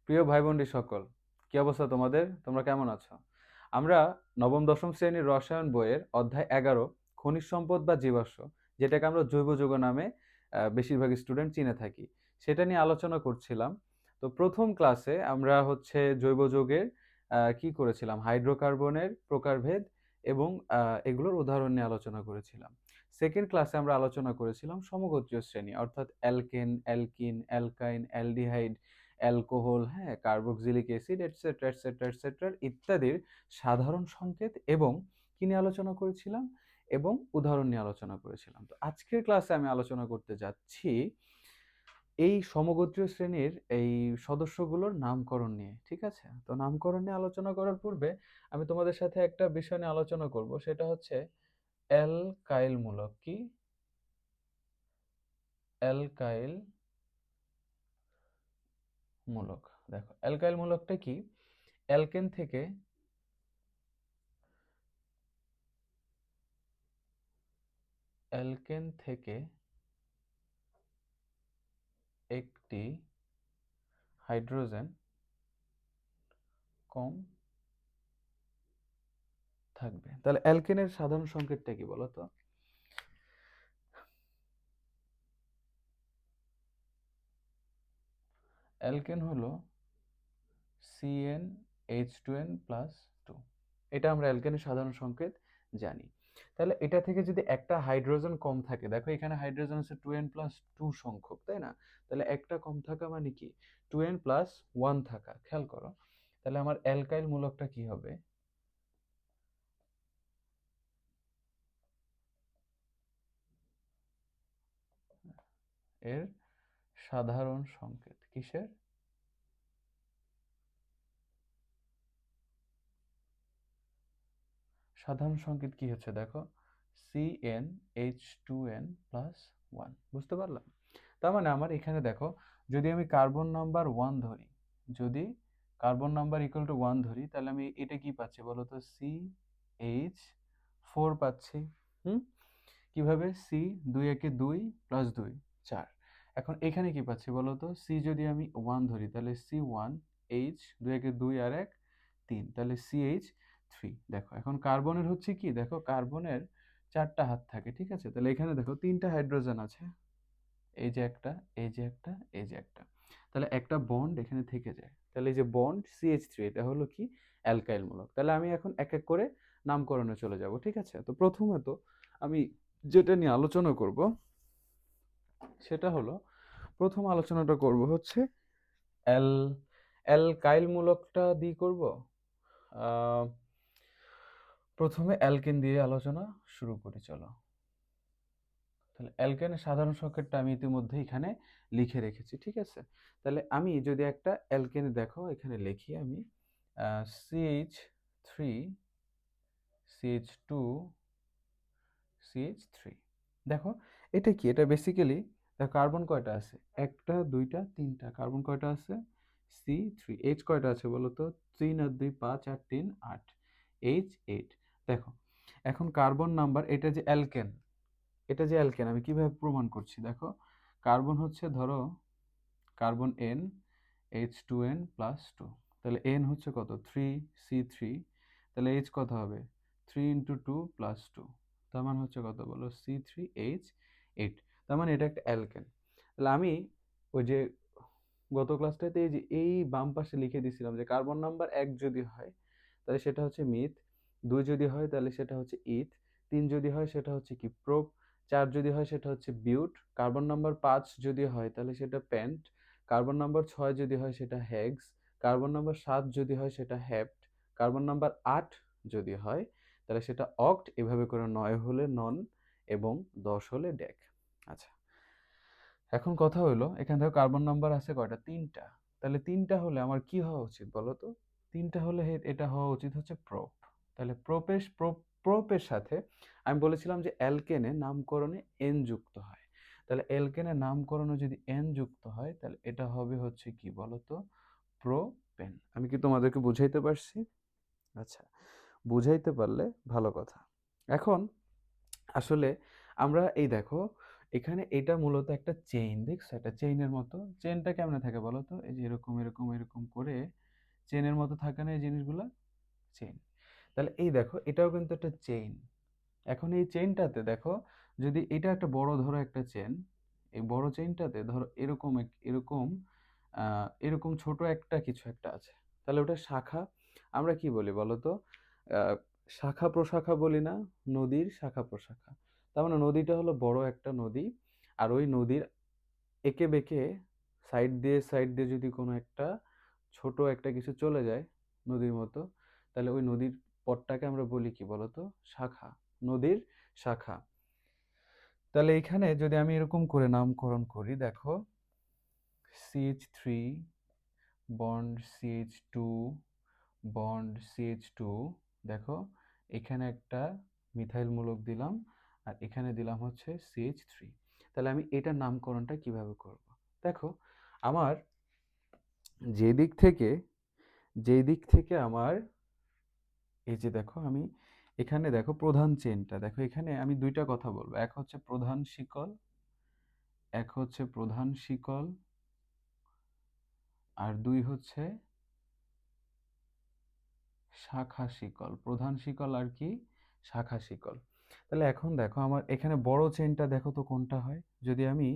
প্রিয় ভাই বোনটি সকল, কি অবস্থা তোমাদের? তোমরা কেমন আছো? আমরা নবম দশম শ্রেণীর রসায়ন বইয়ের অধ্যায় 11 খনিজ সম্পদ বা জীবাশ্ম, যেটাকে আমরা জৈব যৌগ নামে বেশিরভাগ স্টুডেন্ট চিনে থাকি, সেটা নিয়ে আলোচনা করছিলাম। তো প্রথম ক্লাসে আমরা হচ্ছে জৈব যৌগের কি করেছিলাম, হাইড্রোকার্বনের প্রকারভেদ এবং এগুলোর উদাহরণ নিয়ে আলোচনা করেছিলাম। সেকেন্ড ক্লাসে আমরা আলোচনা করেছিলাম সমগোত্রীয় শ্রেণী, অর্থাৎ alkane, alkene, alkyne, aldehyde, alcohol, হ্যাঁ, carboxylic acid, et cetera et cetera et cetera ইত্যাদির সাধারণ সংকেত এবং কি নিয়ে আলোচনা করেছিলাম, এবং উদাহরণ নিয়ে আলোচনা করেছিলাম। তো আজকের ক্লাসে আমি আলোচনা করতে যাচ্ছি এই সমগোত্রীয় শ্রেণীর এই সদস্যগুলোর নামকরণ নিয়ে। ঠিক আছে? তো নামকরণ নিয়ে আলোচনা করার পূর্বে আমি তোমাদের সাথে একটা বিষয় নিয়ে আলোচনা করব, সেটা হচ্ছে অ্যালকাইল মূলক। কি? অ্যালকাইল মূলক। দেখো, অ্যালকাইল মূলকটা কি? অ্যালকেন থেকে অ্যালকেন থেকে একটি হাইড্রোজেন কম থাকবে। তাহলে অ্যালকেনের সাধারণ সংকেতটা কি বলো তো? অ্যালকেন হলো CnH2n+2। এটা আমরা অ্যালকেনের সাধারণ সংকেত জানি। তাহলে এটা থেকে যদি একটা হাইড্রোজেন কম থাকে, দেখো এখানে হাইড্রোজেন আছে 2n+2 সংখ্যক, তাই না? তাহলে একটা কম থাকা মানে কি? 2n+1 থাকা। খেয়াল করো, তাহলে আমার অ্যালকাইল মূলকটা কি হবে? এর সাধারণ সংকেত কিসের? সাধারণ সংকেত কি হচ্ছে দেখো, CnH2n+1। বুঝতে পারলাম? তার মানে আমার এখানে দেখো, যদি আমি কার্বন নাম্বার 1 ধরি, যদি কার্বন নাম্বার ইকুয়াল টু 1 ধরি, তাহলে আমি এটা কি পাচ্ছি বলো তো? CH4 পাচ্ছি। হুম? কিভাবে? সি 2 একে 2 প্লাস 2 4। এখন এখানে কি পাচ্ছি বলো তো? সি যদি আমি 1 ধরি, তাহলে C1, H 2 একে 2 আর 1 3, তাহলে CH3। দেখো এখন কার্বনের হচ্ছে কি, দেখো কার্বনের 4টা হাত থাকে, ঠিক আছে? তাহলে এখানে দেখো 3টা হাইড্রোজেন আছে, এই যে একটা, এই যে একটা, এই যে একটা। তাহলে একটা বন্ড এখানে থেকে যায়। তাহলে এই যে বন্ড CH3, এটা হলো কি? অ্যালকাইল মূলক। তাহলে আমি এখন এক এক করে নামকরণে চলে যাব, ঠিক আছে? তো প্রথমত আমি যেটা নিয়ে আলোচনা করব সেটা হলো, প্রথম আলোচনাটা করব হচ্ছে অ্যাল অ্যালকাইল মূলকটা দিয়ে করব। আহ, প্রথমে অ্যালকেন দিয়ে আলোচনা শুরু করি, চলো। তাহলে অ্যালকেনের সাধারণ সংকেতটা আমি ইতিমধ্যে এখানে লিখে রেখেছি, ঠিক আছে? তাহলে আমি যদি একটা অ্যালকেন, দেখো এখানে লিখি আমি CH3, CH2, CH3। দেখো এটা কি? এটা বেসিক্যালি, দেখো কার্বন কয়টা আছে? একটা, দুইটা, তিনটা। কার্বন কয়টা আছে? C3। এইচ কয়টা আছে বলো তো? 3 আর 2 5 আর 3 8, H8। দেখো এখন কার্বন নাম্বার, এটা যে অ্যালকেন, এটা যে অ্যালকেন আমি কিভাবে প্রমাণ করছি দেখো। কার্বন হচ্ছে ধরো কার্বন N, H2n+2। তাহলে N হচ্ছে কত? 3C3। তাহলে H কত হবে? 3 ইন্টু 2 প্লাস 2। তার মানে হচ্ছে কত বলো? C3H8। তার মানে এটা একটা অ্যালকেন। তাহলে আমি ওই যে গত ক্লাসটাতে এই যে এই বাম পাশে লিখে দিয়েছিলাম যে কার্বন নাম্বার 1 যদি হয় তাহলে সেটা হচ্ছে মিথ, 2 যদি হয় তাহলে সেটা হচ্ছে ইথ, 3 যদি হয় সেটা হচ্ছে কি? প্রোপ, 4 যদি হয় সেটা হচ্ছে বিউট, কার্বন নাম্বার 5 যদি হয় তাহলে সেটা প্যান্ট, কার্বন নাম্বার 6 যদি হয় সেটা হেক্স, কার্বন নাম্বার 7 যদি হয় সেটা হেপ্ট, কার্বন নাম্বার 8 যদি হয় তাহলে সেটা অক্ট, এভাবে করে 9 হলে নন এবং 10 হলে ডেক। আচ্ছা, এখন কথা হলো এখান থেকে কার্বন নাম্বার আছে কয়টা? 3টা। তাহলে 3টা হলে আমার কি হওয়া উচিত বলো তো? 3টা হলে এটা হওয়া উচিত হচ্ছে প্রোপ। তাহলে প্রোপের সাথে আমি বলেছিলাম যে অ্যালকেনে নামকরণে এন যুক্ত হয়। তাহলে অ্যালকেনের নামকরণে যদি এন যুক্ত হয় তাহলে এটা হবে হচ্ছে কি বলো তো? প্রোপেন। আমি কি তোমাদেরকে বুঝাইতে পারছি? আচ্ছা, বুঝাইতে পারলে ভালো কথা। এখন আসলে আমরা এই দেখো, এখানে এটা মূলত একটা চেইন, দেখছো? একটা চেইনের মতো। চেইনটা কেমনে থাকে বলো তো? এই যে এরকম এরকম এরকম করে চেইনের মতো থাকে না এই জিনিসগুলা? চেইন। তাহলে এই দেখো এটাও কিন্তু একটা চেইন। এখন এই চেইনটাতে দেখো, যদি এটা একটা বড় ধরো একটা চেইন, এই বড় চেইনটাতে ধরো এরকম এরকম এরকম ছোট একটা কিছু একটা আছে, তাহলে ওটা শাখা। আমরা কি বলি বলো তো? আহ, শাখা প্রশাখা বলি না? নদীর শাখা প্রশাখা। তার মানে নদীটা হলো বড় একটা নদী, আর ওই নদীর এঁকে বেঁকে সাইড দিয়ে যদি কোনো একটা ছোট একটা কিছু চলে যায় নদীর মতো, তাহলে ওই নদীর পথটাকে আমরা বলি কি বলতো? শাখা। নদীর শাখা। তাহলে এখানে যদি আমি এরকম করে নামকরণ করি, দেখো CH3 bond CH2 bond CH2, দেখো এখানে একটা মিথাইল মূলক দিলাম, আর এখানে দিলাম হচ্ছে CH3। তাহলে আমি এটার নামকরণটা কিভাবে করব? দেখো আমার যেদিক থেকে যেদিক থেকে আমার এই যে দেখো আমি এখানে দেখো প্রধান চেনটা দেখো, এখানে আমি দুইটা কথা বলবো, এক হচ্ছে প্রধান শিকল, এক হচ্ছে প্রধান শিকল, আর দুই হচ্ছে শাখা শিকল। প্রধান শিকল আর কি? শাখা শিকল। তাহলে এখন দেখো আমার এখানে বড় চেনটা দেখো তো কোনটা হয়? যদি আমি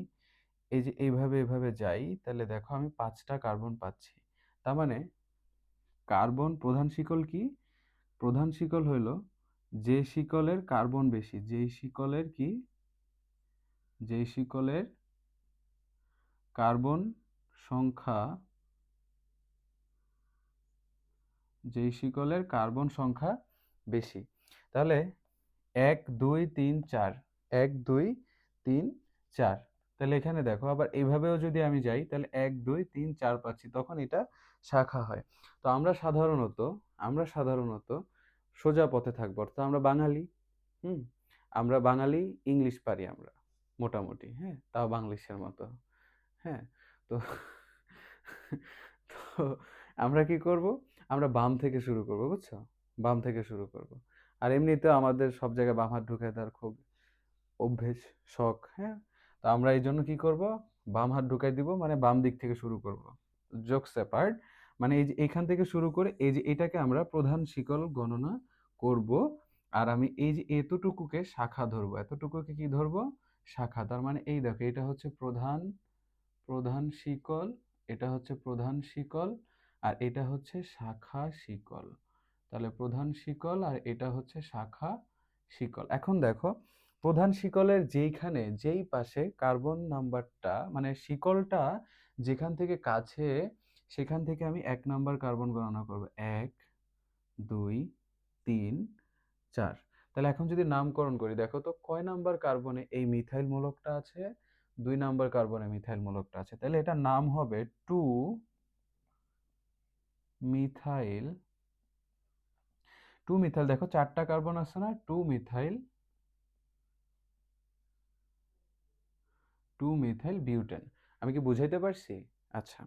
এই যে এইভাবে এভাবে যাই, তাহলে দেখো আমি 5টা কার্বন পাচ্ছি। তার মানে কার্বন প্রধান শিকল কি? প্রধান শিকল হইল যে শিকলের কার্বন বেশি, যেই শিকলের কি? যেই শিকলের কার্বন সংখ্যা, যেই শিকলের কার্বন সংখ্যা বেশি। তাহলে 1 2 3 4, 1 2 3 4। তাহলে এখানে দেখো আবার এইভাবেও যদি আমি যাই, তাহলে 1 2 3 4 পাচ্ছি, তখন এটা শাখা হয়। তো আমরা সাধারণত সোজা পথে থাকবো, অর্থাৎ আমরা বাঙালি। হুম, আমরা বাঙালি, ইংলিশ পারি আমরা মোটামুটি, হ্যাঁ, তাও বাংলিশের মতো। হ্যাঁ, তো তো আমরা কি করব? আমরা বাম থেকে শুরু করব, বুঝছো? বাম থেকে শুরু করব। আর এমনিতেও আমাদের সব জায়গায় বাম হাত ঢুকায় দেওয়ার খুব অভ্যেস, শখ, হ্যাঁ? তো আমরা এই জন্য কি করব? বাম হাত ঢুকাই দিব, মানে বাম দিক থেকে শুরু করব। জোকস অ্যাপার্ট, মানে এই যে এখান থেকে শুরু করে এই যে এটাকে আমরা প্রধান শিকল গণনা করব। আর আমি এই যে এতটুকুকে শাখা ধরবো, এতটুকুকে কি ধরবো? শাখা। তার মানে এই দেখো এটা হচ্ছে প্রধান প্রধান শিকল, এটা হচ্ছে প্রধান শিকল, আর এটা হচ্ছে শাখা শিকল। তাহলে প্রধান শিকল আর এটা হচ্ছে শাখা শিকল। এখন দেখো প্রধান শিকলের যেই পাশে কার্বন নাম্বারটা, মানে শিকলটা যেখান থেকে কাছে, সেখান থেকে আমি 1 নাম্বার কার্বন গণনা করব। 1 2 3 4। তাহলে এখন যদি নামকরণ করি, দেখো তো কয় নাম্বার কার্বনে এই মিথাইল মূলকটা আছে? 2 নাম্বার কার্বনে মিথাইল মূলকটা আছে। তাহলে এটার নাম হবে 2 মিথাইল। 2 মিথাইল, দেখো 4টা কার্বন আছে না? 2 মিথাইল, 2 মিথাইল বিউটেন। আমি কি বুঝাইতে পারছি? আচ্ছা,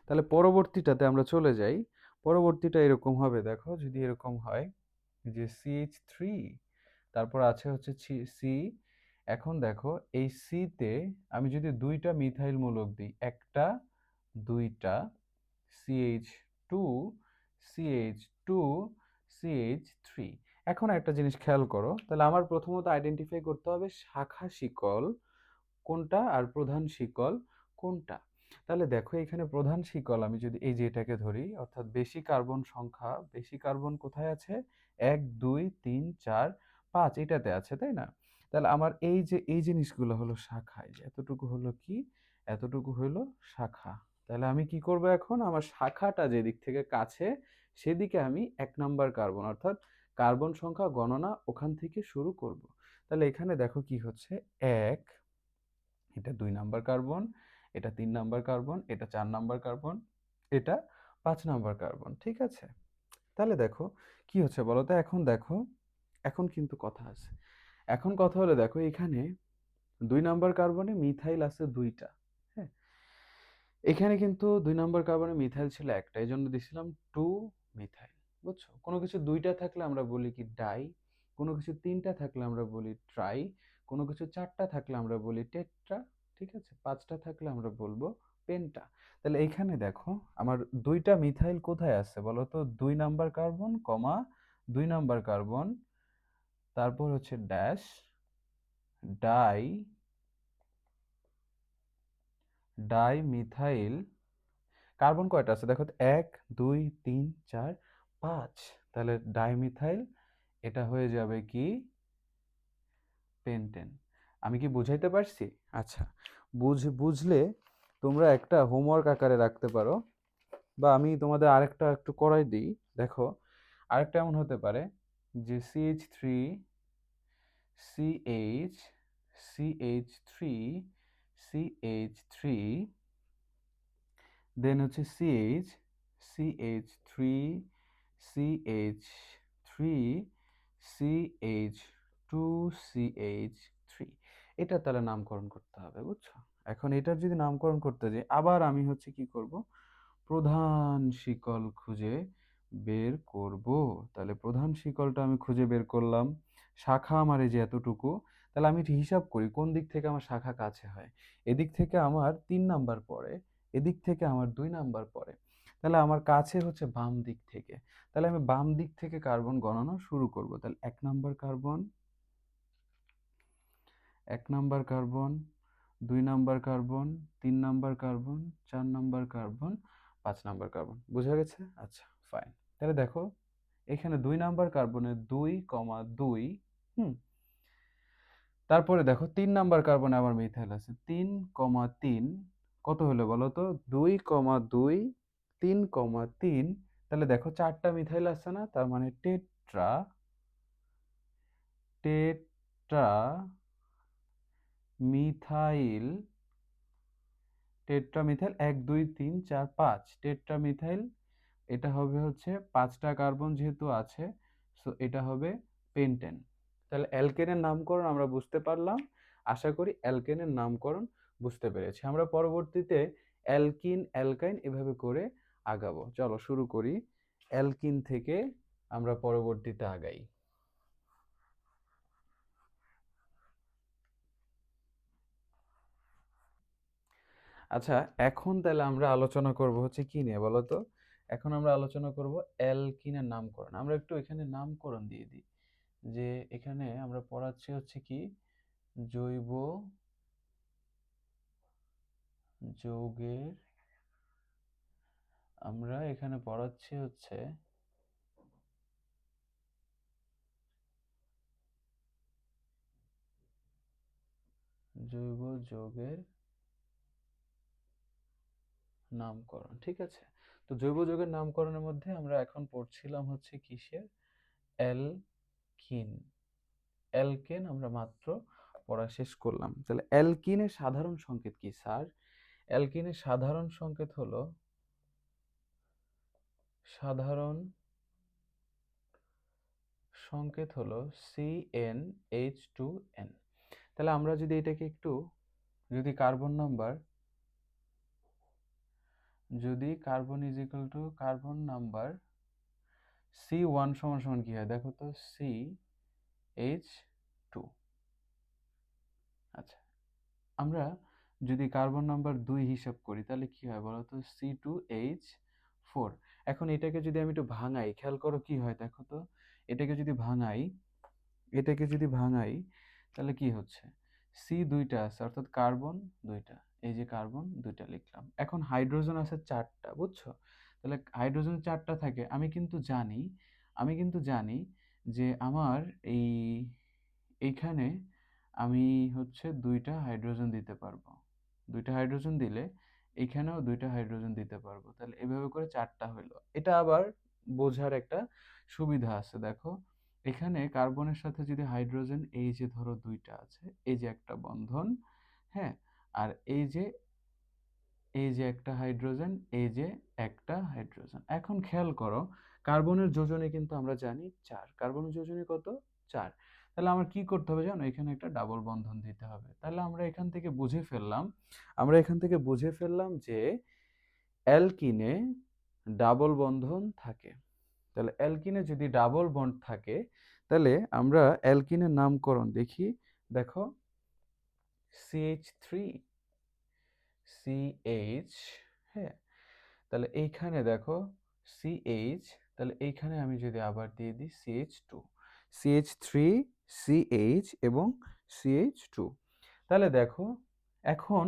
তাহলে পরবর্তীটাতে আমরা চলে যাই। পরবর্তীটা এরকম হবে, দেখো যদি এরকম হয় যে CH3, তারপর আছে হচ্ছে সি। এখন দেখো এই সিতে আমি যদি 2টা মিথাইল মূলক দিই, একটা, দুইটা, CH2, CH2, CH3। এখন একটা জিনিস খেয়াল করো, তাহলে আমার প্রথমত আইডেন্টিফাই করতে হবে শাখা শিকল কোনটা আর প্রধান শিকল কোনটা। তাহলে দেখো এখানে প্রধান শিকল আমি যদি এই যে এটাকে ধরি, অর্থাৎ বেশি কার্বন সংখ্যা, বেশি কার্বন কোথায় আছে? 1 2 3 4 5 এটাতে আছে, তাই না? তাহলে আমার এই যে এই জিনিসগুলো হলো শাখা, এই যে এতটুকু হলো কি? এতটুকু হলো শাখা। তাহলে আমি কি করব এখন? আমার শাখাটা যেদিক থেকে কাছে সেদিকে আমি 1 নাম্বার কার্বন, অর্থাৎ কার্বন সংখ্যা গণনা ওখান থেকে শুরু করব। তাহলে এখানে দেখো কি হচ্ছে? 1, এটা 2 নাম্বার কার্বন, এটা 3 নাম্বার কার্বন, এটা 4 নাম্বার কার্বন, এটা 5 নাম্বার কার্বন, ঠিক আছে? তাহলে দেখো কি হচ্ছে বলো তো? এখন দেখো, এখন কিন্তু কথা আছে। এখন কথা হলো, দেখো এখানে 2 নাম্বার কার্বনে মিথাইল আছে 2টা, হ্যাঁ? এখানে কিন্তু 2 নাম্বার কার্বনে মিথাইল ছিল একটা, এই জন্য দিছিলাম 2 মিথাইল। বুঝছো? কোনো কিছু 2টা থাকলে আমরা বলি কি ডাই, কোনো কিছু 3টা থাকলে আমরা বলি ট্রাই, কোনো কিছু 4টা থাকলে আমরা বলি টেট্রা, ঠিক আছে? 5টা থাকলে আমরা বলবো পেন্টা। তাহলে এইখানে দেখো আমার 2টা মিথাইল কোথায় আছে বলো তো? 2 নাম্বার কার্বন, 2 নাম্বার কার্বন, তারপর হচ্ছে ড্যাশ, ডাই, মিথাইল। কার্বন কয়টা আছে দেখো তো? 1 2 3 4 5। তাহলে ডাইমিথাইল, এটা হয়ে যাবে কি পেন্টেন। আমি কি বুঝাইতে পারছি? আচ্ছা, বুঝলে তোমরা একটা হোমওয়ার্ক আকারে রাখতে পারো, বা আমি তোমাদের আরেকটা একটু করাই দিই। দেখো আরেকটা এমন হতে পারে যে CH3 CH CH3 CH3, দেন হচ্ছে CH CH3 CH3 CH2 CH3। এটা তাহলে নামকরণ করতে হবে, বুঝছো? এখন এটার যদি নামকরণ করতে যাই, আবার আমি হচ্ছে কি করব, প্রধান শিকল খুঁজে বের করব। তাহলে প্রধান শিকলটা আমি খুঁজে বের করলাম, শাখা আমার এই যে এতটুকু। তাহলে আমি একটু হিসাব করি কোন দিক থেকে আমার শাখা কাছে হয়। এদিক থেকে আমার 3 নাম্বার পড়ে, এদিক থেকে আমার 2 নাম্বার পড়ে। তাহলে আমার কাছে হচ্ছে বাম দিক থেকে। তাহলে আমি বাম দিক থেকে কার্বন গণনা শুরু করব। তাহলে 1 number carbon, 1 number carbon, 2 number carbon, 3 number carbon, 4 number carbon, 5 number carbon. বোঝা গেছে? আচ্ছা, ফাইন। তাহলে দেখো এখানে 2 নাম্বার কার্বনে 2, 2, হুম। তারপরে দেখো 3 নাম্বার কার্বনে আমার মিথাইল আছে 3, 3। কত হলো বলো তো? 2, 2, 3, 3। তাহলে দেখো 4টা মিথাইল আছে না? তার মানে টেট্রা, টেট্রা মিথাইল, টেট্রামিথাইল 1 2 3 4 5 টেট্রামিথাইল। এটা হবে হচ্ছে 5টা কার্বন যেহেতু আছে, সো এটা হবে পেন্টেন। তাহলে অ্যালকেনের নামকরণ আমরা বুঝতে পারলাম। আশা করি অ্যালকেনের নামকরণ বুঝতে পেরেছি। আমরা পরবর্তীতে অ্যালকিন, অ্যালকাইন এভাবে করে আগাবো। চলো শুরু করি। অ্যালকিন থেকে আমরা পরবর্তীতে আগাই। আচ্ছা, এখন তাহলে আমরা আলোচনা করব হচ্ছে কি নিয়ে বলো তো? এখন আমরা আলোচনা করব অ্যালকিনের নামকরণ। আমরা একটু এখানে নামকরণ দিয়ে দিই, যে এখানে আমরা পড়াচ্ছি হচ্ছে কি জৈব যৌগের, আমরা এখানে পড়াচ্ছি হচ্ছে জৈব যৌগের নামকরণ, ঠিক আছে? তো জৈব যৌগের নামকরণের মধ্যে আমরা এখন পড়ছিলাম হচ্ছে কিসের? অ্যালকিন। অ্যালকেন আমরা মাত্র পড়া শেষ করলাম। তাহলে অ্যালকিনের সাধারণ সংকেত কি স্যার? অ্যালকিনের সাধারণ সংকেত হলো, সাধারণ সংকেত হলো CnH2n। তাহলে আমরা যদি এটাকে একটু, যদি কার্বন নাম্বার, যদি carbon is equal to carbon number C1 সমান সমান কি হয় দেখো তো? CH2। আচ্ছা, আমরা যদি কার্বন নাম্বার 2 হিসাব করি তাহলে কি হয় বলো তো? C2H4। এখন এটাকে যদি আমি একটু ভাঙাই, খেয়াল করো কি হয় দেখো তো? এটাকে যদি ভাঙাই, এটাকে যদি ভাঙাই তাহলে কি হচ্ছে? সি 2টা আছে, অর্থাৎ কার্বন 2টা। এই যে কার্বন 2টা লিখলাম। এখন হাইড্রোজেন আছে 4টা, বুঝছো? তাহলে হাইড্রোজেন 4টা থাকে। আমি কিন্তু জানি যে আমার এই এইখানে আমি হচ্ছে 2টা হাইড্রোজেন দিতে পারবো। 2টা হাইড্রোজেন দিলে এখানেও 2টা হাইড্রোজেন দিতে পারবো। তাহলে এভাবে করে 4টা হইলো। এটা আবার বোঝার একটা সুবিধা আছে। দেখো এখানে কার্বনের সাথে যদি হাইড্রোজেন, এই যে ধরো 2টা আছে, এই যে একটা বন্ধন, হ্যাঁ, আর এই যে একটা হাইড্রোজেন, এই যে একটা হাইড্রোজেন। এখন খেয়াল করো কার্বনের যোজনী কিন্তু আমরা জানি 4। কার্বনের যোজনী কত? 4। তাহলে আমার কি করতে হবে জানো? এখানে একটা ডাবল বন্ধন দিতে হবে। তাহলে আমরা এখান থেকে বুঝে ফেললাম যে অ্যালকিনে ডাবল বন্ধন থাকে। তাহলে অ্যালকিনে যদি ডাবল বন্ড থাকে তাহলে আমরা অ্যালকিনের নামকরণ দেখি। দেখো CH3 CH, হ্যাঁ, তাহলে এইখানে দেখো CH, তাহলে এইখানে আমি যদি আবার দিয়ে দিই CH2, CH3 CH এবং CH2, তাহলে দেখো এখন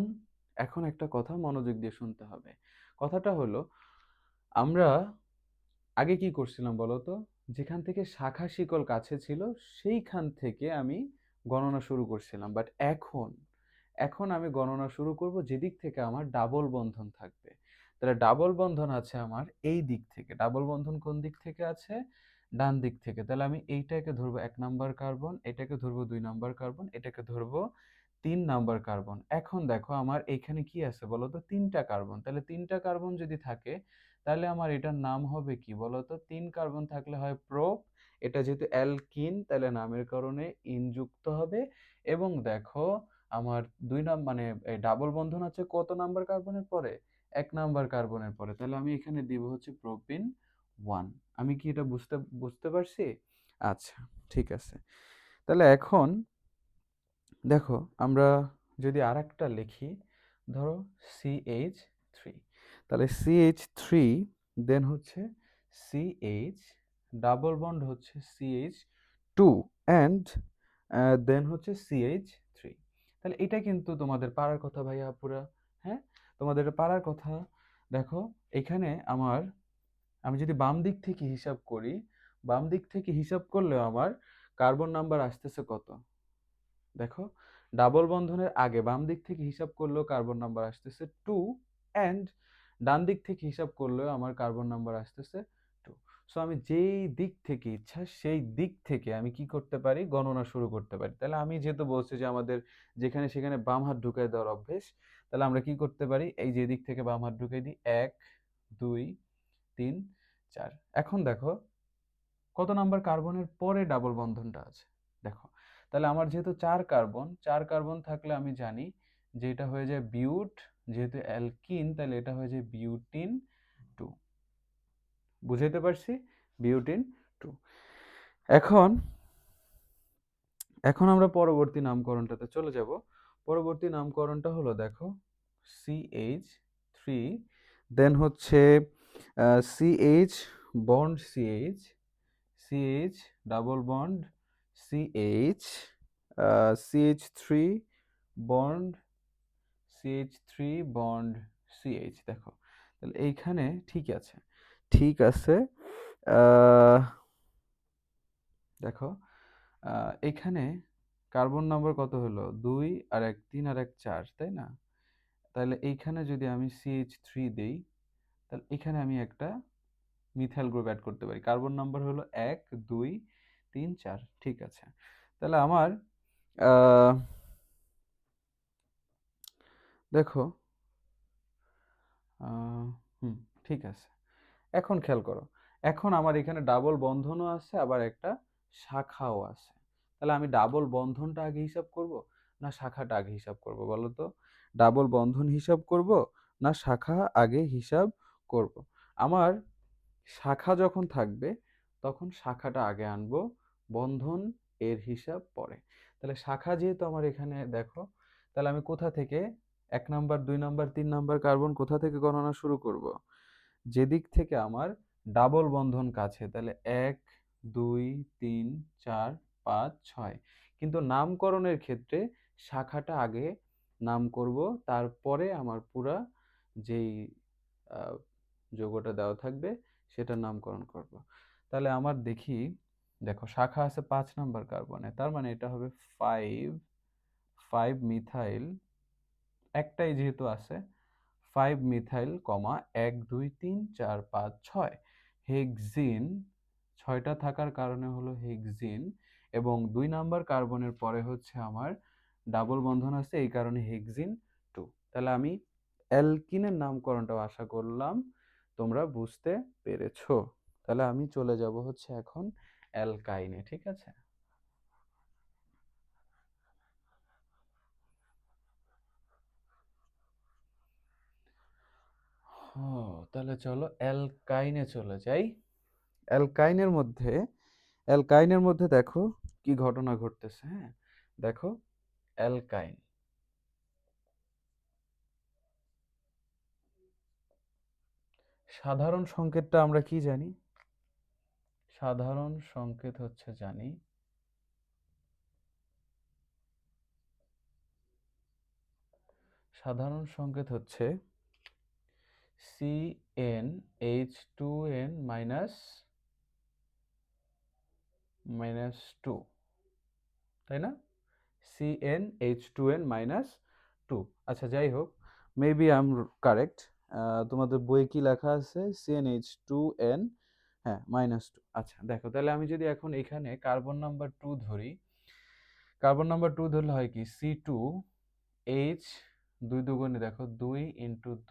এখন একটা কথা মনোযোগ দিয়ে শুনতে হবে। কথাটা হলো, আমরা আগে কি করছিলাম বলতো, যেখান থেকে শাখা শিকল কাছে ছিল সেইখান থেকে আমি গণনা শুরু করছিলাম, বাট এখন এখন আমি গণনা শুরু করব যেদিক থেকে আমার ডাবল বন্ধন থাকবে। তাহলে ডাবল বন্ধন আছে আমার এই দিক থেকে, ডাবল বন্ধন কোন দিক থেকে আছে, ডান দিক থেকে। তাহলে আমি এইটাকে ধরবো 1 নাম্বার কার্বন, এটাকে ধরবো 2 নাম্বার কার্বন, এটাকে ধরবো 3 নাম্বার কার্বন। এখন দেখো আমার এখানে কি আছে বলতো, 3টা কার্বন। তাহলে 3টা কার্বন যদি থাকে তাহলে আমার এটার নাম হবে কি বলতো, 3 কার্বন থাকলে হয় প্রোপ, এটা যেহেতু অ্যালকিন তাহলে নামের কারণে ইন যুক্ত হবে। এবং দেখো আমার মানে ডাবল বন্ধন আছে কত নাম্বার কার্বনের পরে, 1 নাম্বার কার্বনের পরে, তাহলে আমি এখানে দিব হচ্ছে প্রোপিন 1। আমি কি এটা বুঝতে বুঝতে পারছি? আচ্ছা, ঠিক আছে। তাহলে এখন দেখো আমরা যদি আরেকটা লিখি, ধরো CH3, তাহলে CH3 দেন হচ্ছে CH, ডাবল বন্ড হচ্ছে CH2 অ্যান্ড দেন হচ্ছে CH3। তাহলে এটা কিন্তু তোমাদের পারার কথা ভাইয়া আপুরা, হ্যাঁ, তোমাদের এটা পারার কথা। দেখো এখানে আমি যদি বাম দিক থেকে হিসাব করি, বাম দিক থেকে হিসাব করলেও আমার কার্বন নাম্বার আসতেছে কত, দেখো ডাবল বন্ধনের আগে বাম দিক থেকে হিসাব করলেও কার্বন নাম্বার আসতেছে 2, অ্যান্ড ডান দিক থেকে হিসাব করলেও আমার কার্বন নাম্বার আসতেছে 2। সো আমি যেই দিক থেকে ইচ্ছা সেই দিক থেকে আমি কি করতে পারি, গণনা শুরু করতে পারি। তাহলে আমি যেহেতু বলছি যে আমাদের যেখানে সেখানে বাম হাত ঢুকাই দেওয়ার অভ্যেস, তাহলে আমরা কি করতে পারি, এই যে দিক থেকে বাম হাত ঢুকাই দিই, 1 2 3 4। এখন দেখো কত নাম্বার কার্বনের পরে ডাবল বন্ধনটা আছে, দেখো তাহলে আমার যেহেতু 4 কার্বন, 4 কার্বন থাকলে আমি জানি যে এটা হয়ে যায় বিউট, যেহেতু অ্যালকিন তাহলে এটা হয়ে যায় বিউটিন 2। বুঝাইতে পারছি? বিউটিন 2। এখন এখন আমরা পরবর্তী নামকরণটাতে চলে যাব। পরবর্তী নামকরণটা হলো দেখো CH3, দেন হচ্ছে CH bond CH double bond CH3 bond CH3 bond CH। দেখো তাহলে এইখানে ঠিক আছে, ঠিক আছে। আহ, দেখো এখানে কার্বন নাম্বার কত হলো, 2 আর 1 3 আর 1 4, তাই না? তাহলে এইখানে যদি আমি CH3 দেই, তাহলে এখানে আমি একটা মিথাইল গ্রুপ অ্যাড করতে পারি। কার্বন নাম্বার হলো 1 2 3 4, ঠিক আছে। তাহলে আমার আহ, দেখো আহ, হুম, ঠিক আছে। এখন খেয়াল করো, এখন আমার এখানে ডাবল বন্ধনও আছে আবার একটা শাখাও আছে। তাহলে আমি ডাবল বন্ধনটা আগে হিসাব করব না শাখাটা আগে হিসাব করব বলো তো? ডাবল বন্ধন হিসাব করব না শাখা আগে হিসাব করব? আমার শাখা যখন থাকবে তখন শাখাটা আগে আনবো, বন্ধন এর হিসাব পরে। তাহলে শাখা যেহেতু আমার এখানে দেখো, তাহলে আমি কোথা থেকে 1 নাম্বার 2 নাম্বার 3 নাম্বার কার্বন কোথা থেকে গণনা শুরু করব, যেদিক থেকে আমার ডাবল বন্ধন কাছে। তাহলে 1 2 3 4 5 6, কিন্তু নামকরণের ক্ষেত্রে শাখাটা আগে নাম করব, তারপরে আমার পুরা যেই আহ, যৌগটা দেওয়া থাকবে সেটার নামকরণ করব। তাহলে আমার দেখি, দেখো শাখা আছে 5 নাম্বার কার্বনে, তার মানে এটা হবে 5 5 মিথাইল, একটাই যেহেতু আছে 5 মিথাইল কমা 1 2 3 4 5 6 হেক্সিন, 6টা থাকার কারণে হলো হেক্সিন। এবং 2 নাম্বার কার্বনের পরে হচ্ছে আমার ডাবল বন্ধন আছে এই কারণে হেক্সিন 2। তাহলে আমি অ্যালকিনের নামকরণটাও আশা করলাম তোমরা বুঝতে পেরেছো। তাহলে আমি চলে যাব হচ্ছে এখন অ্যালকাইনে, ঠিক আছে? ও, তাহলে চলো অ্যালকাইনে চলে যাই। অ্যালকাইনের মধ্যে অ্যালকাইনের মধ্যে দেখো কি ঘটনা ঘটতেছে, হ্যাঁ, দেখো অ্যালকাইন। সাধারণ সংকেতটা আমরা কি জানি? সাধারণ সংকেত হচ্ছে জানি সাধারণ সংকেত হচ্ছে CnH2n মাইনাস 2, তাই না? CnH2n-2। আচ্ছা, যাই হোক, মেবি আই এম কারেক্ট। তোমাদের বইয়ে কি লেখা আছে? CnH2n, হ্যাঁ, -2। আচ্ছা দেখো, তাহলে আমি যদি এখন এখানে কার্বন নাম্বার 2 ধরি, কার্বন নাম্বার 2 ধরলে হয় কি, C2H, 2 দুগুণে দেখো 2 × 2 -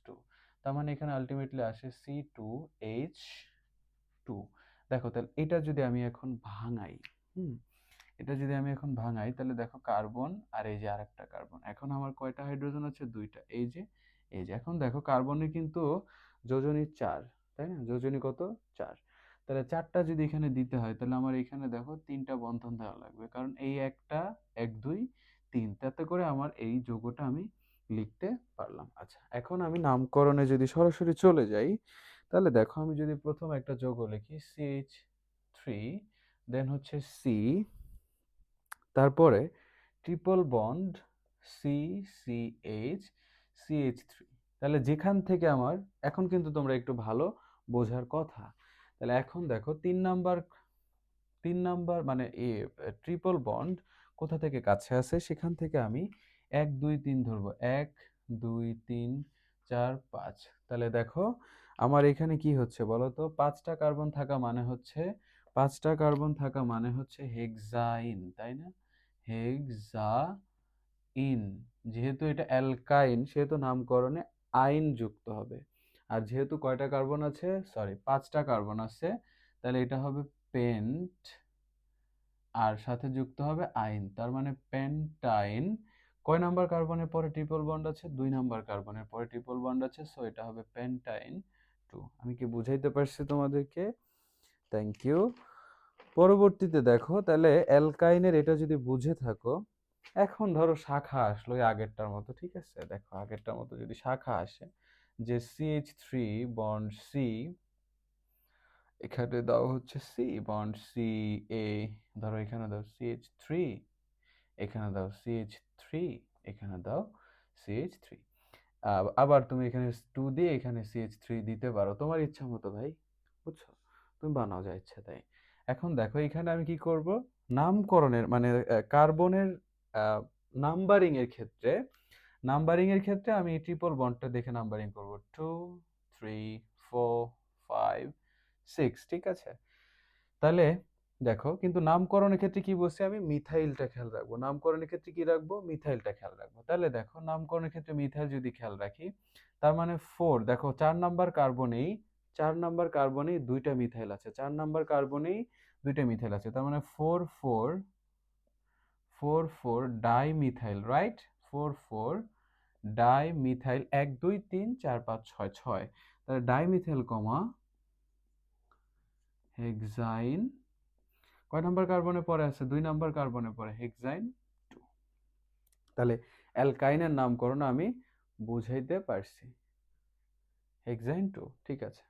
2, তার মানে এখানে আলটিমেটলি আসে C2H2। দেখো, তাহলে এটা যদি আমি এখন ভাঙাই, এটা যদি আমি এখন ভাঙাই, তাহলে দেখো কার্বন আর এই যে আরেকটা কার্বন, এখন আমার কয়টা হাইড্রোজেন আছে? 2টা। এই যে এখন দেখো কার্বনে কিন্তু যোজনী 4, তাই না? যোজনী কত? 4। তাহলে 4টা যদি এখানে দিতে হয়, তাহলে আমার এখানে দেখো 3টা বন্ধন দেওয়া লাগবে, কারণ এই একটা 1 2 3, তাতে করে আমার এই যৌগটা আমি লিখতে পারলাম। আচ্ছা, এখন আমি নামকরণে যদি সরাসরি চলে যাই, তাহলে দেখো আমি যদি প্রথম একটা যৌগ লিখি CH3, দেন হচ্ছে C, তারপরে ট্রিপল বন্ড CCH, তাহলে যেখান থেকে আমার, এখন কিন্তু তোমরা একটু ভালো বোঝার কথা। তাহলে এখন দেখো 3 নাম্বার মানে ট্রিপল বন্ড কোথা থেকে কাছে আছে, সেখান থেকে আমি 1 2 3 ধরবো, 1 2 3 4 5। তাহলে দেখো আমার এখানে কি হচ্ছে বলো তো? 5টা কার্বন থাকা মানে হচ্ছে হেক্সাইন, তাই না? হেক্সাইন। যেহেতু এটা অ্যালকাইন, সেহেতু নামকরণে আইন যুক্ত হবে। আর যেহেতু কয়টা কার্বন আছে, সরি 5টা কার্বন আছে, তাহলে এটা হবে পেন্ট, আর সাথে যুক্ত হবে আইন, তার মানে পেন্টাইন। কয় নাম্বার কার্বনের পরে ট্রিপল বন্ড আছে? 2 নাম্বার কার্বনের পরে ট্রিপল বন্ড আছে, সো এটা হবে পেন্টাইন 2। আমি কি বুঝাইতে পারছি তোমাদেরকে? Thank you. পরবর্তীতে দেখো, তাহলে অ্যালকাইনের এটা যদি বুঝে থাকো, এখন ধরো শাখা আসলো ওই আগেরটার মতো, ঠিক আছে? দেখো আগেরটার মতো যদি শাখা আসে, যে CH3 বন্ড C, এখানে দাও হচ্ছে C বন্ড CA, ধরো এখানে দাও CH3, এখানে দাও CH3, এখানে দাও CH3। আবার তুমি এখানে 2 দিয়ে এখানে CH3 দিতে পারো, তোমার ইচ্ছা মতো ভাই, বুঝছো? তুমি বানাও যা ইচ্ছা তাই। এখন দেখো এখানে আমি কি করব, নামকরণের মানে কার্বনের নাম্বারিং এর ক্ষেত্রে আমি ট্রিপল বন্ডটা দেখে নাম্বারিং করব, 2 3 4 5 6, ঠিক আছে? তাহলে দেখো, কিন্তু নামকরণের ক্ষেত্রে কি বলছি আমি? মিথাইলটা খেয়াল রাখবো। নামকরণের ক্ষেত্রে কি রাখবো? মিথাইলটা খেয়াল রাখবো। তাহলে দেখো নামকরণের ক্ষেত্রে মিথাইল যদি খেয়াল রাখি, তার মানে 4, দেখো 4 নাম্বার কার্বনেই 2টা মিথাইল আছে, 4 নাম্বার কার্বনেই 2টা মিথাইল আছে, তার মানে 4 4 ডাইমিথাইল, রাইট? 4 4 ডাইমিথাইল, 1 2 3 4 5 6 6, তাহলে ডাইমিথাইল কমা হেক্সাইন, কয় নাম্বার কার্বনের পরে আছে? 2 নাম্বার কার্বনের পরে, হেক্সাইন 2। তাহলে অ্যালকাইনের নামকরণ আমি বুঝাইতে পারছি, হেক্সাইন 2, ঠিক আছে?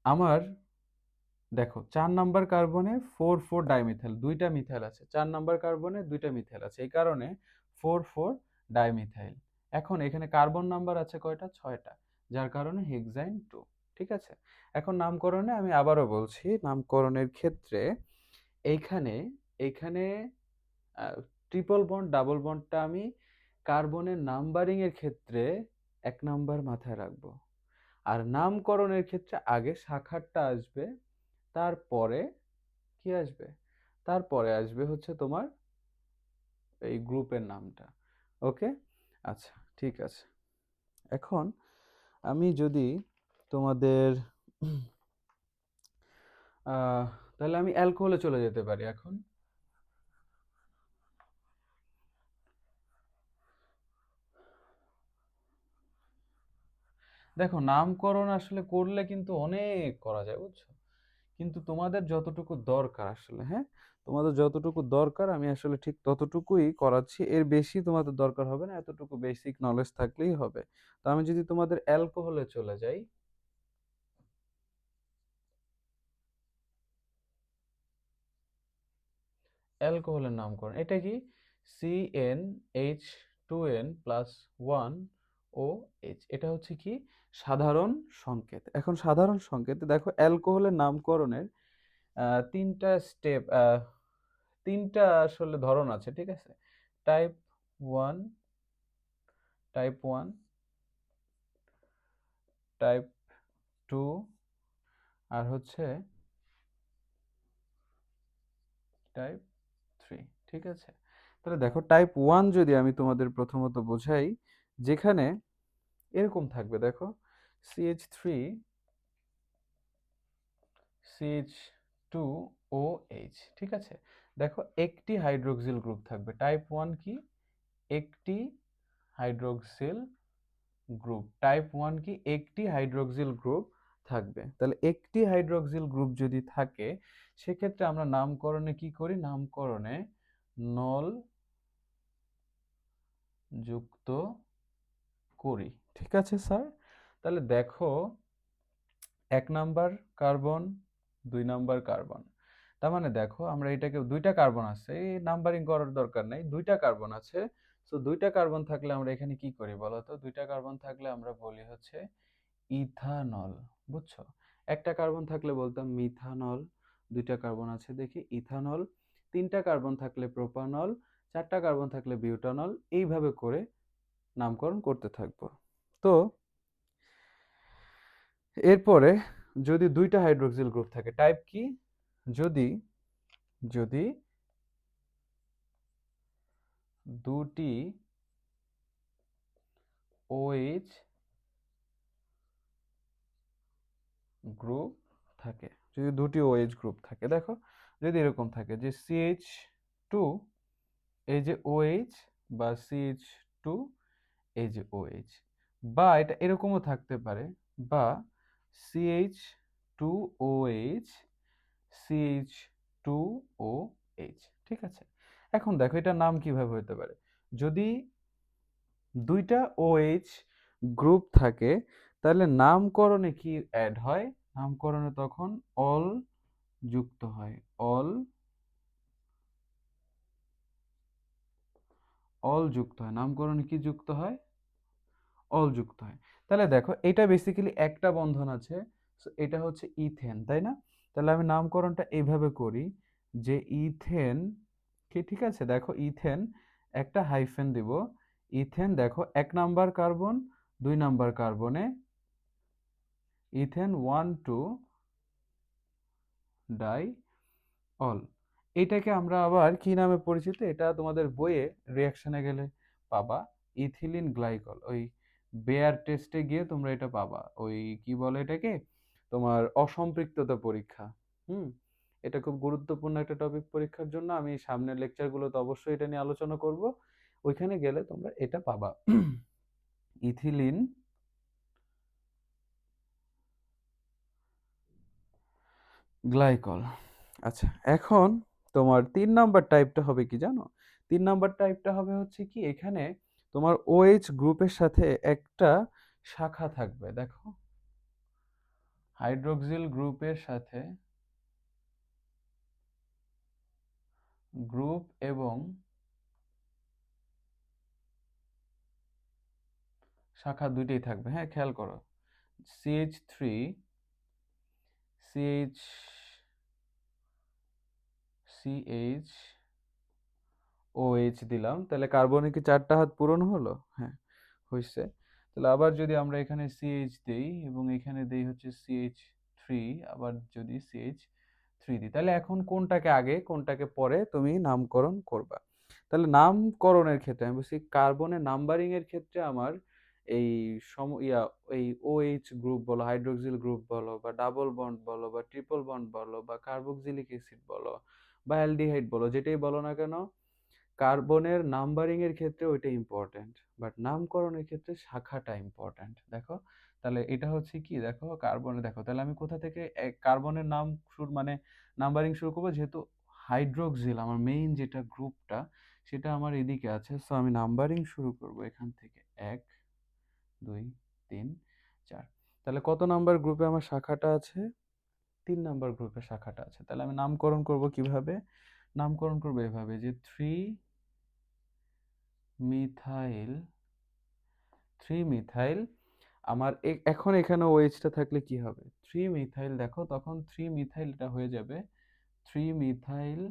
আমার দেখো 4 নাম্বার কার্বনে 4 4 ডাইমিথাইল, 2টা মিথাইল আছে, 4 নাম্বার কার্বনে 2টা মিথাইল আছে, এই কারণে 4 4 ডাইমিথাইল। এখন এখানে কার্বন নাম্বার আছে কয়টা? 6টা, যার কারণে হেক্সাইন 2, ঠিক আছে? এখন নামকরণে আমি আবারও বলছি, নামকরণের ক্ষেত্রে এইখানে এইখানে ট্রিপল বন্ড ডাবল বন্ডটা আমি কার্বনের নাম্বারিং এর ক্ষেত্রে 1 নাম্বার মাথায় রাখবো, আর নামকরণের ক্ষেত্রে আগে শাখারটা আসবে, তারপরে কি আসবে? তারপরে আসবে হচ্ছে তোমার এই গ্রুপের নামটা। ওকে, আচ্ছা, ঠিক আছে। এখন আমি যদি তোমাদের তাহলে আমি অ্যালকোহলে চলে যেতে পারি এখন। দেখো নামকরণ আসলে করলে কিন্তু অনেক করা যায়, বুঝছো? কিন্তু তোমাদের যতটুকু দরকার আসলে, হ্যাঁ, তোমাদের যতটুকু দরকার আমি আসলে ঠিক ততটুকুই করাচ্ছি, এর বেশি তোমাদের দরকার হবে না, এতটুকু বেসিক নলেজ থাকলেই হবে। তো আমি যদি তোমাদের অ্যালকোহলে চলে যাই, অ্যালকোহলের নামকরণ এটা কি, CnH2n+1OH, এটা হচ্ছে কি সাধারণ সংকেত। এখন সাধারণ সংকেতে দেখো অ্যালকোহলের নামকরণের তিনটা স্টেপ, তিনটা আসলে ধরন আছে, ঠিক আছে? টাইপ 1, টাইপ 1, টাইপ 2, আর হচ্ছে টাইপ 3, ঠিক আছে? তাহলে দেখো টাইপ 1 যদি আমি তোমাদের প্রথমত বোঝাই, যেখানে এরকম থাকবে দেখো, CH3 CH2OH, ঠিক আছে? দেখো একটি হাইড্রোক্সিল গ্রুপ থাকবে। টাইপ 1 কি, একটি হাইড্রোক্সিল গ্রুপ। টাইপ 1 কি, একটি হাইড্রোক্সিল গ্রুপ থাকবে। তাহলে একটি হাইড্রোক্সিল গ্রুপ যদি থাকে, সেক্ষেত্রে আমরা নামকরণে কি করি, নামকরণে নল যুক্ত করি, ঠিক আছে স্যার? তাহলে দেখো 1 নাম্বার কার্বন, 2 নাম্বার কার্বন। তার মানে দেখো আমরা এটাকে, দুইটা কার্বন আছে, এই নাম্বারিং করার দরকার নেই, দুইটা কার্বন আছে। সো দুইটা কার্বন থাকলে আমরা এখানে কি করি বলো তো? দুইটা কার্বন থাকলে আমরা বলি হচ্ছে ইথানল, বুঝছো? একটা কার্বন থাকলে বলতাম মিথানল, দুইটা কার্বন আছে দেখি ইথানল, তিনটা কার্বন থাকলে প্রোপানল, চারটা কার্বন থাকলে বিউটানল, এইভাবে করে নামকরণ করতে থাকবো। তো এরপরে যদি দুইটা হাইড্রোক্সিল গ্রুপ থাকে, টাইপ কি, যদি যদি দুটি OH গ্রুপ থাকে, যদি দুটি OH গ্রুপ থাকে, দেখো যদি এরকম থাকে যে CH2, এই যে OH, বা CH2, এই যে OH, বা এটা এরকমও থাকতে পারে, বা CH2OH CH2OH, ঠিক আছে? এখন দেখো এটার নাম কিভাবে হতে পারে, যদি দুইটা OH গ্রুপ থাকে, তাহলে নামকরণে কি অ্যাড হয়, নামকরণে তখন অল যুক্ত হয়, অল অল যুক্ত হয়, নামকরণে কি যুক্ত হয়, অল যুক্ত হয়। তাহলে দেখো এটা বেসিক্যালি একটা বন্ধন আছে, so এটা হচ্ছে ইথেন, তাই না? তাহলে আমি নামকরণটা এইভাবে করি যে ইথেন, কি, ঠিক আছে? দেখো ইথেন, একটা হাইফেন দিব, ইথেন, দেখো 1 number carbon, 2 number কার্বনে ethane 1 2 die all. এটাকে আমরা আবার কি নামে পরিচিত, এটা তোমাদের বইয়ে রিঅ্যাকশনে গেলে পাবা, ইথিলিন গ্লাইকল। ওই বেয়ার টেস্টে গিয়ে তোমরা এটা পাবা, ওই কি বলে এটাকে, তোমার অসম্পৃক্ততা পরীক্ষা। হুম, এটা খুব গুরুত্বপূর্ণ একটা টপিক পরীক্ষার জন্য, আমি সামনের লেকচারগুলোতে অবশ্যই এটা নিয়ে আলোচনা করব, ওইখানে গেলে তোমরা এটা পাবা, ইথিলিন গ্লাইকল। আচ্ছা, এখন তোমার 3 নাম্বার টাইপটা হবে কি জানো? 3 নাম্বার টাইপটা হবে হচ্ছে কি, এখানে তোমার OH গ্রুপের সাথে একটা শাখা থাকবে, দেখো হাইড্রোক্সিল গ্রুপের সাথে গ্রুপ এবং শাখা দুইটাই থাকবে, হ্যাঁ খেয়াল করো, CH3 CH CHOH দিলাম, তাহলে কার্বনের কি 4টা হাত পূরণ হলো? হ্যাঁ, হয়েছে। তাহলে আবার যদি আমরা এখানে CH দেই এবং এখানে দেই হচ্ছে CH3, আবার যদি CH3 দিই, তাহলে এখন কোনটাকে আগে কোনটাকে পরে তুমি নামকরণ করবা? তাহলে নামকরণের ক্ষেত্রে আমি বলছি কার্বনের নাম্বারিং এর ক্ষেত্রে আমার এই এই OH গ্রুপ বলো, হাইড্রোক্সিল গ্রুপ বলো, বা ডাবল বন্ড বলো, বা ট্রিপল বন্ড বলো, বা কার্বক্সিলিক অ্যাসিড বলো, বা অ্যালডিহাইড বলো, যেটাই বলো না কেন, কার্বনের নাম্বারিং এর ক্ষেত্রে ওইটা ইম্পর্টেন্ট, বাট নামকরণের ক্ষেত্রে শাখাটা ইম্পর্টেন্ট। দেখো তাহলে এটা হচ্ছে কি, দেখো কার্বনে, দেখো তাহলে আমি কোথা থেকে কার্বনের নাম শুরু মানে নাম্বারিং শুরু করবো, যেহেতু হাইড্রোক্সিল আমার মেইন যেটা গ্রুপটা সেটা আমার এদিকে আছে, সো আমি নাম্বারিং শুরু করব এখান থেকে 1 2 3 4। তাহলে কত নাম্বার গ্রুপে আমার শাখাটা আছে? 3 নাম্বার গ্রুপে শাখাটা আছে। তাহলে আমি নামকরণ করব কিভাবে? নামকরণ করব এভাবে যে 3 মিথাইল, 3 মিথাইল আমার এখন এখানে ওএইচটা থাকলে কি হবে? 3 মিথাইল, দেখো তখন 3 মিথাইলটা হয়ে যাবে 3 মিথাইল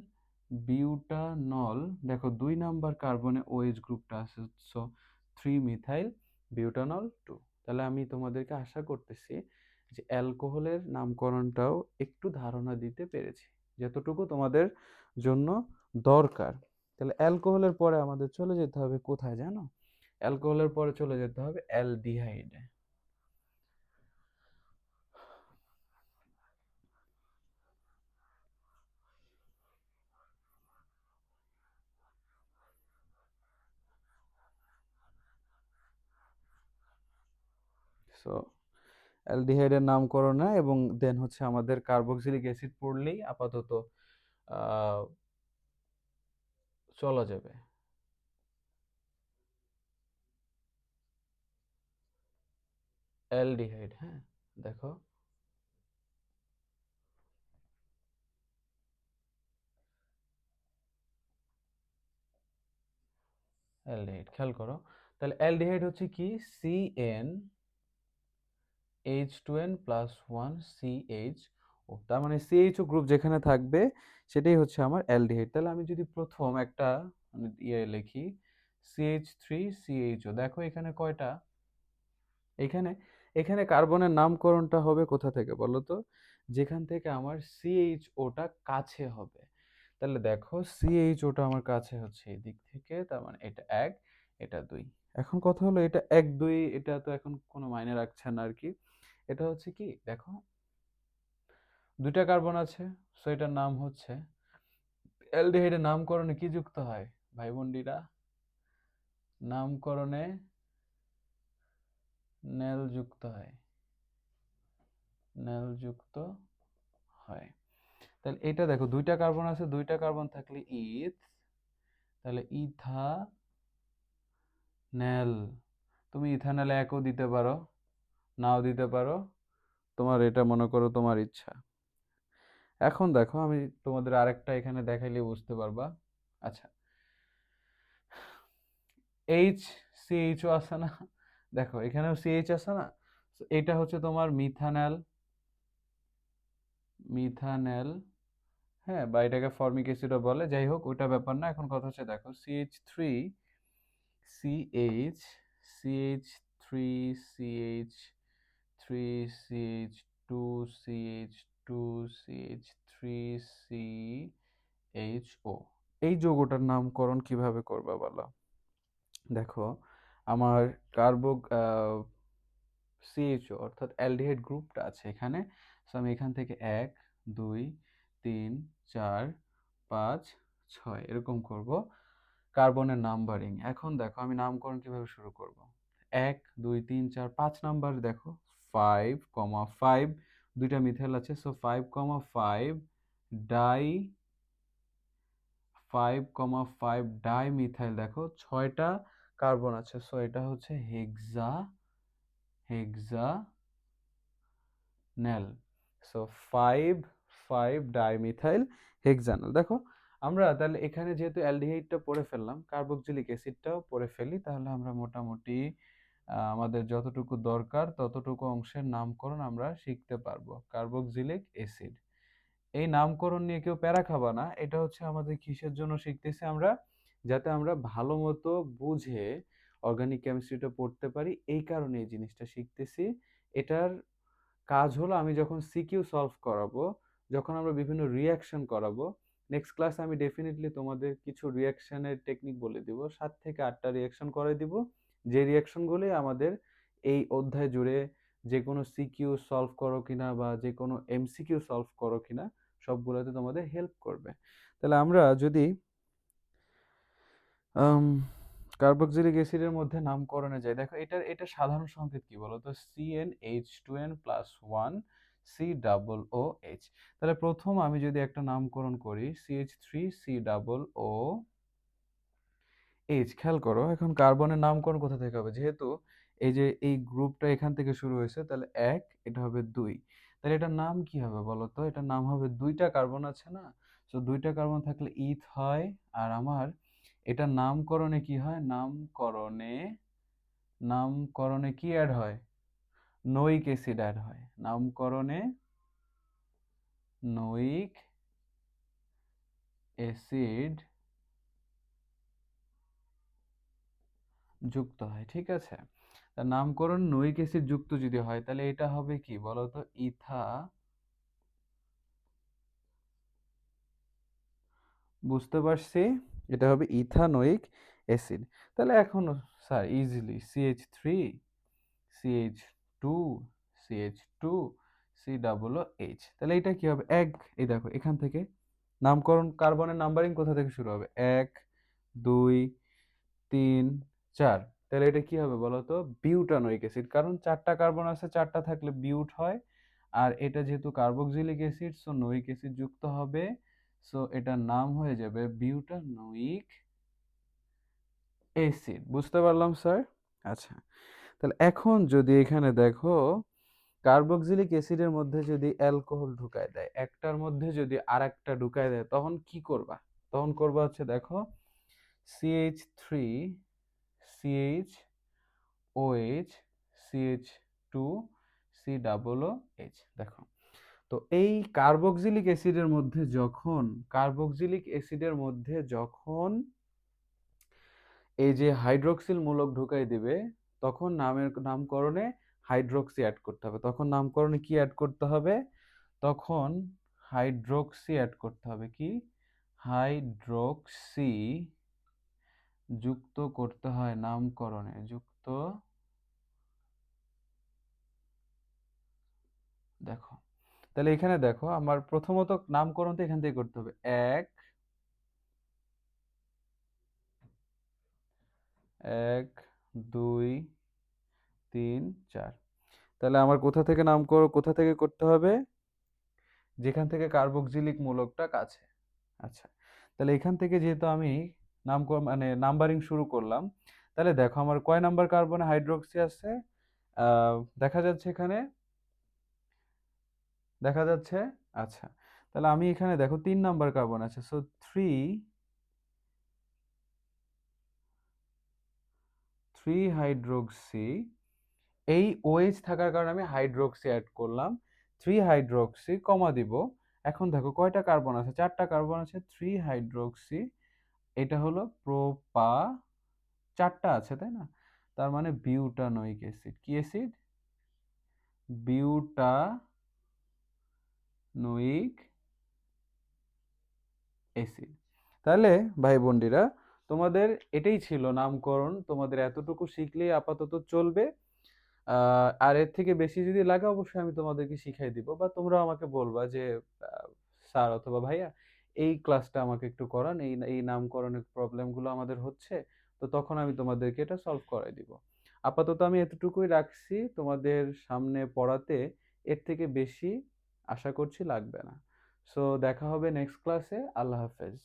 বিউটানল। দেখো 2 নাম্বার কার্বনে ওএইচ গ্রুপটা আছে, সো 3 মিথাইল বিউটানল 2। তাহলে আমি তোমাদেরকে আশা করতেছি যে অ্যালকোহলের নামকরণটাও একটু ধারণা দিতে পেরেছি, যতটুকু তোমাদের জন্য দরকার। তাহলে অ্যালকোহলের পরে আমাদের চলে যেতে হবে কোথায় জানো? অ্যালকোহলের পরে চলে যেতে হবে অ্যালডিহাইডে। সো অ্যালডিহাইডের নামকরণ হয় এবং দেন হচ্ছে আমাদের কার্বক্সিলিক অ্যাসিড পড়লেই আপাতত আহ, চলা যাবে। অ্যালডিহাইড, হ্যাঁ দেখো অ্যালডিহাইড খেয়াল করো, তাহলে অ্যালডিহাইড হচ্ছে কি CN H2N প্লাস 1 CH ও, তার মানে CHO গ্রুপ যেখানে থাকবে সেটাই হচ্ছে আমার অ্যালডিহাইড। তাহলে আমি যদি প্রথম একটা লিখি CH3CHO, দেখো এখানে কয়টা, এখানে এখানে কার্বনের নামকরণটা হবে কোথা থেকে বলো তো? যেখান থেকে আমার CHOটা কাছে হবে। তাহলে দেখো CHOটা আমার কাছে হচ্ছে এই দিক থেকে, তার মানে এটা 1 এটা 2। এখন কথা হলো এটা 1 2 এটা তো এখন কোনো মাইনে রাখছে না আর কি। এটা হচ্ছে কি দেখো দুইটা কার্বন আছে, সো এটার নাম হচ্ছে অ্যালডিহাইডের নামকরণে কি যুক্ত হয় ভাই বোনডিরা? নামকরণে নেল যুক্ত হয়, নেল যুক্ত হয়। তাহলে এটা দেখো দুইটা কার্বন আছে, দুইটা কার্বন থাকলে ইথ, তাহলে ইথানেল। তুমি ইথানেল একও দিতে পারো, নাও দিতে পারো, তোমার এটা মনে করো তোমার ইচ্ছা। এখন দেখো আমি তোমাদের আরেকটা এখানে দেখাইলে বুঝতে পারবা। আচ্ছা, এইচ সিএইচও আছে না? দেখো এখানেও সিএইচ আছে না? So, এটা হচ্ছে তোমার মিথানেল, মিথানেল, হ্যাঁ, বা এটাকে ফর্মিক অ্যাসিডও বলে, যাই হোক ওটা ব্যাপার না। এখন কথা হচ্ছে দেখো CH3 CH3CH2CH2CH3CHO, এই যৌগটার নামকরণ কিভাবে করবা বলো? দেখো আমার কার্বো সিএইচও অর্থাৎ অ্যালডিহাইড গ্রুপটা আছে এখানে, সো আমি এখান থেকে 1 2 3 4 5 6 এরকম করব কার্বনের নাম্বারিং। এখন দেখো আমি নামকরণ কিভাবে শুরু করব? 1 2 3 4 5 নাম্বার, দেখো 5 5 দুইটা মিথাইল আছে, সো 5 5 ডাই, 5 5 ডাই মিথাইল, দেখো 6টা কার্বন আছে, সো এটা হচ্ছে হেক্সানেল। So 5 5 dimethyl হেক্সানেল। দেখো আমরা তাহলে এখানে যেহেতু অ্যালডিহাইডটা পড়ে ফেললাম, কার্বক্সিলিক অ্যাসিডটাও পড়ে ফেলি, তাহলে আমরা মোটামুটি আমাদের যতটুকু দরকার ততটুকু অংশের নামকরণ আমরা শিখতে পারবো। কার্বক্সিলিক অ্যাসিড, এই নামকরণ নিয়ে কেউ প্যারা খাবা না। এটা হচ্ছে আমাদের কিসের জন্য শিখতেছি আমরা? যাতে আমরা ভালো মতো বুঝে অর্গানিক কেমিস্ট্রিটা পড়তে পারি, এই কারণে এই জিনিসটা শিখতেছি। এটার কাজ হলো আমি যখন সিকিউ সলভ করাবো, যখন আমরা বিভিন্ন রিয়াকশন করাবো, নেক্সট ক্লাসে আমি ডেফিনেটলি তোমাদের কিছু রিয়াকশনের টেকনিক বলে দিব, 7 থেকে 8টা রিয়াকশন করে দিব, যে রিয়াকশনগুলি আমাদের এই অধ্যায় জুড়ে যে কোনো সিকিউ সলভ করো কিনা বা যে কোনো এমসিকিউ সলভ করো কিনা সবগুলোতে তোমাদের হেল্প করবে। তাহলে আমরা যদি আম কার্বক্সিলিক অ্যাসিডের মধ্যে নামকরণে যাই। দেখো এটা সাধারণ সংকেত কি বলো তো? CnH2n+1 COOH। তাহলে প্রথম আমি যদি একটা নামকরণ করি CH3COOH। খেয়াল করো এখন কার্বনের নামকরণ কোথা থেকে হবে? যেহেতু এই যে এই গ্রুপটা এখান থেকে শুরু হয়েছে তাহলে ১, এটা হবে ২। তাহলে এটার নাম কি হবে বলো তো? এটার নাম হবে, ২টা কার্বন আছে না? সো ২টা কার্বন থাকলে ইথ হয়। আর আমার এটার নামকরণে কি হয়? নামকরণে কি অ্যাড হয়? নয়িক অ্যাসিড অ্যাড হয়। নামকরণে নয়িক অ্যাসিড যুক্ত হয়, ঠিক আছে? তার নামকরণ নয়িক অ্যাসিড যুক্ত যদি হয় তাহলে এটা হবে কি বলতো? ইথা। বুঝতে পারছি, এটা হবে ইথানোয়িক অ্যাসিড। তাহলে এখন sir easily CH3 CH2 CH2 COOH। তাহলে এটা কি হবে? এই দেখো এখান থেকে নামকরণ কার্বনের নাম্বারিং কোথা থেকে শুরু হবে? ১, ২, ৩, ৪। তাহলে এটা কি হবে বলতো? Butanoic acid. কারণ ৪টা কার্বন আছে, ৪টা থাকলে বিউট হয়। আর এটা যেহেতু কার্বক্সিলিক অ্যাসিড, সো নোয়িক অ্যাসিড যুক্ত হবে। সো এটার নাম হয়ে যাবে বিউটানোয়িক অ্যাসিড। বুঝতে পারলাম স্যার? আচ্ছা, তাহলে এখন যদি এখানে দেখো কার্বক্সিলিক অ্যাসিডের মধ্যে যদি অ্যালকোহল ঢুকায় দেয়, একটার মধ্যে যদি আরেকটা ঢুকায় দেয়, তখন কি করবা? তখন করবা হচ্ছে দেখো CH3 CHOH CH2 COOH। দেখো তো এই কার্বক্সিলিক অ্যাসিডের মধ্যে যখন এই যে হাইড্রোক্সিল মূলক ঢুকাই দিবে, তখন নামকরণে হাইড্রোক্সি অ্যাড করতে হবে। তখন নামকরণে কি অ্যাড করতে হবে? তখন হাইড্রোক্সি অ্যাড করতে হবে। কি? হাইড্রোক্সি যুক্ত করতে হয় নামকরণে। দেখো তাহলে এখানে দেখো আমার প্রথমত নামকরণ তো এখান থেকে করতে হবে। ১, ১, ২, ৩, ৪। তাহলে আমার কোথা থেকে করতে হবে? যেখান থেকে কার্বক্সিলিক মূলকটা কাছে। আচ্ছা, তাহলে এখান থেকে যেহেতু আমি মানে নাম্বারিং শুরু করলাম, তাহলে দেখো আমার কয় নাম্বার কার্বনে হাইড্রোক্সি আছে? দেখা যাচ্ছে এখানে, দেখা যাচ্ছে। আচ্ছা, তাহলে আমি এখানে দেখো ৩ নাম্বার কার্বন আছে। So 3 hydroxy. এই OH থাকার কারণে আমি হাইড্রোক্সি অ্যাড করলাম। 3 হাইড্রোক্সি কমা দিব। এখন দেখো কয়টা কার্বন আছে? 4টা কার্বন আছে। 3 হাইড্রোক্সি, এটা হলো 4টা আছে তাই না? তার মানে বিউটানোয়িক অ্যাসিড। কি অ্যাসিড? Butanoic acid. তাহলে ভাই বোনদিরা, তোমাদের এটাই ছিল নামকরণ। তোমাদের এতটুকু শিখলেই আপাতত চলবে। আর এর থেকে বেশি যদি লাগে অবশ্যই আমি তোমাদেরকে শিখাই দিব, বা তোমরাও আমাকে বলবা যে স্যার অথবা ভাইয়া এই ক্লাসটা আমাকে একটু করান, এই নামকরণের প্রবলেমগুলো আমাদের হচ্ছে। তো তখন আমি তোমাদেরকে এটা সলভ করাই দিব। আপাতত আমি এতটুকুই রাখছি তোমাদের সামনে পড়াতে। এর থেকে বেশি আশা করছি লাগবে না। সো দেখা হবে নেক্সট ক্লাসে। আল্লাহ হাফেজ।